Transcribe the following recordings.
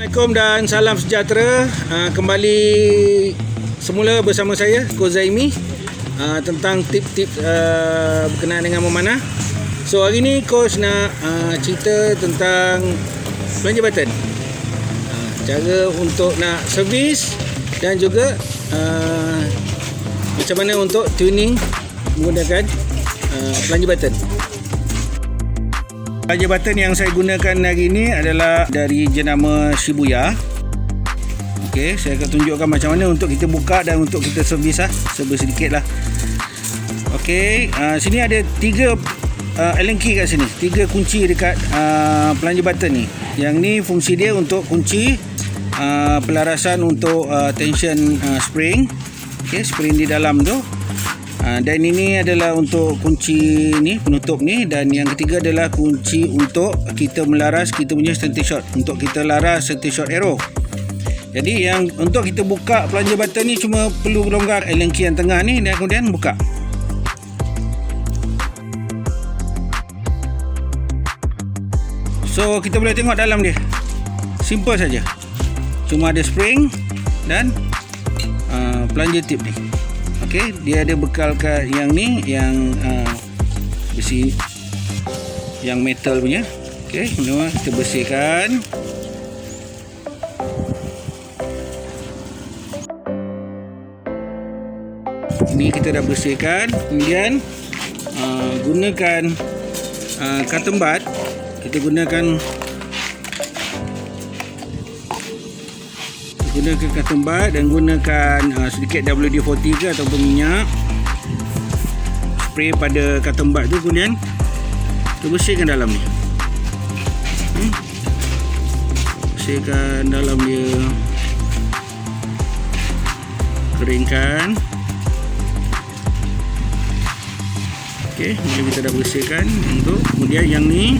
Assalamualaikum dan salam sejahtera. Kembali semula bersama saya Coach Zaimi tentang tip-tip berkenaan dengan memanah. So hari ni Coach nak cerita tentang plunger button, cara untuk nak servis dan juga macam mana untuk tuning menggunakan plunger button. Plunger button yang saya gunakan hari ini adalah dari jenama Shibuya. Okey, saya akan tunjukkan macam mana untuk kita buka dan untuk kita servis servis sedikit lah. Okey, sini ada 3 Allen key kat sini, 3 kunci dekat plunger button ni. Yang ni fungsi dia untuk kunci pelarasan untuk tension spring. Okey, spring di dalam tu. Dan ini adalah untuk kunci ni, penutup ni. Dan yang ketiga adalah kunci untuk kita melaras kita punya center shot, untuk kita laras center shot arrow. Jadi yang untuk kita buka plunger button ni cuma perlu longgar Allen key yang tengah ni dan kemudian buka. So kita boleh tengok dalam dia, simple saja, cuma ada spring dan plunger tip ni. Okey, dia ada bekalkan yang ni, yang besi, yang metal punya. Okey, kemudian kita bersihkan. Ini kita dah bersihkan. Kemudian gunakan cotton bud. Kita gunakan cotton bud dan gunakan sedikit WD-40 ke ataupun minyak, spray pada cotton bud tu. Kemudian kita bersihkan dalam ni, bersihkan dalam dia, keringkan. Okey, kemudian kita dah bersihkan untuk, kemudian yang ni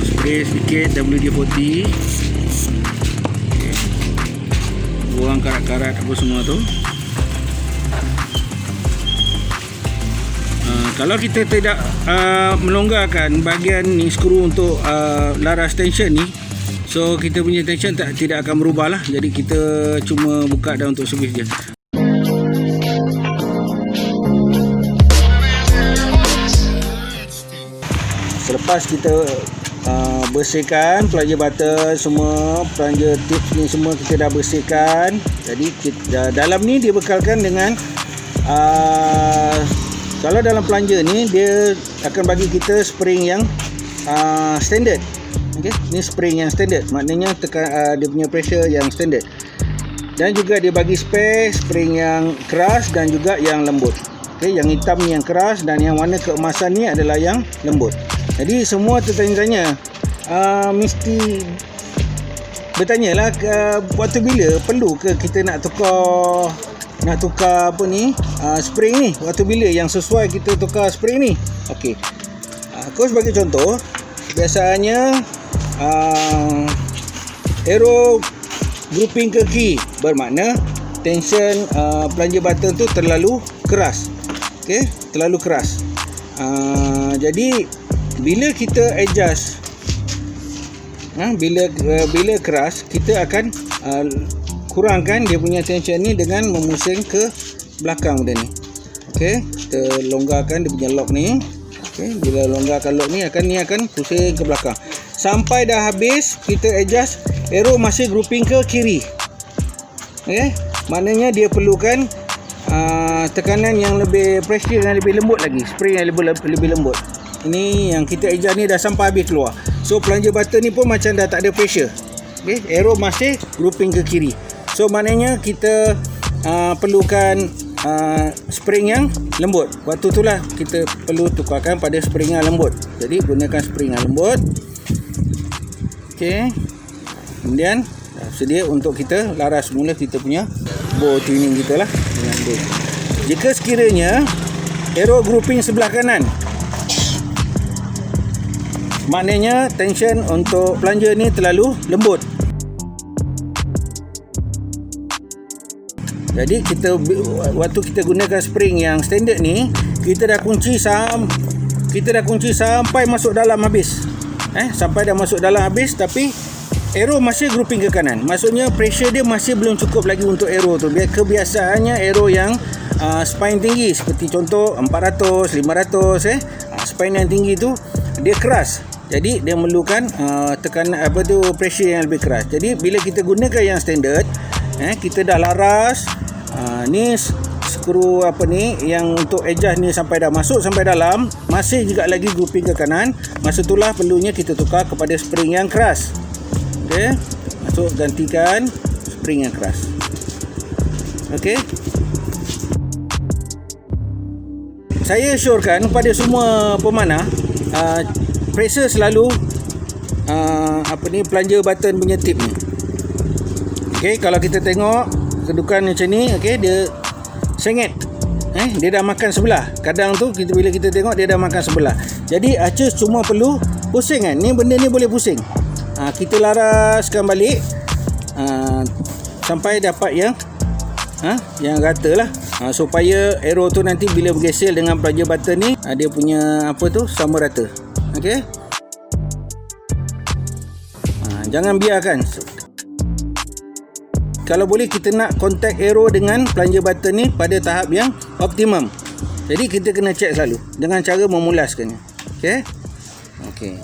spray sedikit WD-40, buang karat-karat apa semua tu. Kalau kita tidak melonggarkan bahagian ni, skru untuk laras tension ni, so kita punya tension tidak akan berubah lah. Jadi kita cuma buka dan untuk servis je. Selepas kita bersihkan plunger button semua, plunger tips ni semua kita dah bersihkan. Jadi dalam ni dia bekalkan dengan kalau dalam plunger ni dia akan bagi kita spring yang standard. Okey, ni spring yang standard, maknanya dia punya pressure yang standard. Dan juga dia bagi spring yang keras dan juga yang lembut. Okey, yang hitam ni yang keras dan yang warna keemasan ni adalah yang lembut. Jadi semua tertanya-tanya, mesti bertanyalah waktu bila perlu ke kita nak tukar apa ni, spring ni, waktu bila yang sesuai kita tukar spring ni. Okey, Coach bagi contoh. Biasanya arrow grouping ke key, bermakna tension plunger button tu terlalu keras. Okey, terlalu keras. Jadi bila kita adjust, bila keras, kita akan kurangkan dia punya tension ni dengan memusing ke belakang benda ni. Okey, kita longgarkan dia punya lock ni. Okey, bila longgarkan lock ni akan pusing ke belakang sampai dah habis. Kita adjust, arrow masih grouping ke kiri. Okey, maknanya dia perlukan tekanan yang lebih, pressure yang lebih lembut lagi, spring yang lebih lembut. Ini yang kita adjust ni dah sampai habis keluar. So plunger button ni pun macam dah tak ada pressure. Okay, arrow masih grouping ke kiri. So maknanya kita perlukan spring yang lembut. Waktu itulah kita perlu tukarkan pada spring yang lembut. Jadi gunakan spring yang lembut. Okay, kemudian sedia untuk kita laras mula kita punya bow tuning kita lah dengan bow. Jika sekiranya arrow grouping sebelah kanan, maknanya tension untuk plunger ni terlalu lembut. Jadi waktu kita gunakan spring yang standard ni, kita dah kunci sampai masuk dalam habis. sampai dah masuk dalam habis, tapi arrow masih grouping ke kanan. Maksudnya pressure dia masih belum cukup lagi untuk arrow tu. Kebiasaannya arrow yang spine tinggi, seperti contoh 400, 500 spine yang tinggi tu dia keras. Jadi dia memerlukan tekanan pressure yang lebih keras. Jadi bila kita gunakan yang standard, kita dah laras ni skru yang untuk adjust ni sampai dah masuk sampai dalam, masih juga lagi grouping ke kanan. Masa itulah perlunya kita tukar kepada spring yang keras. Okey, masuk gantikan spring yang keras. Okey, saya syorkan kepada semua pemanah, pressure selalu plunger button punya tip ni. Okey, kalau kita tengok kedudukan macam ni, okey, dia sengit. Dia dah makan sebelah. Kadang tu bila kita tengok dia dah makan sebelah. Jadi Archer cuma perlu pusing kan. Ni benda ni boleh pusing. Kita laraskan balik sampai dapat yang rata lah. Supaya arrow tu nanti bila bergeser dengan plunger button ni, dia punya sama rata. Okey. Jangan biarkan. Kalau boleh kita nak contact arrow dengan plunger button ni pada tahap yang optimum. Jadi kita kena check selalu dengan cara memulaskannya. Okey.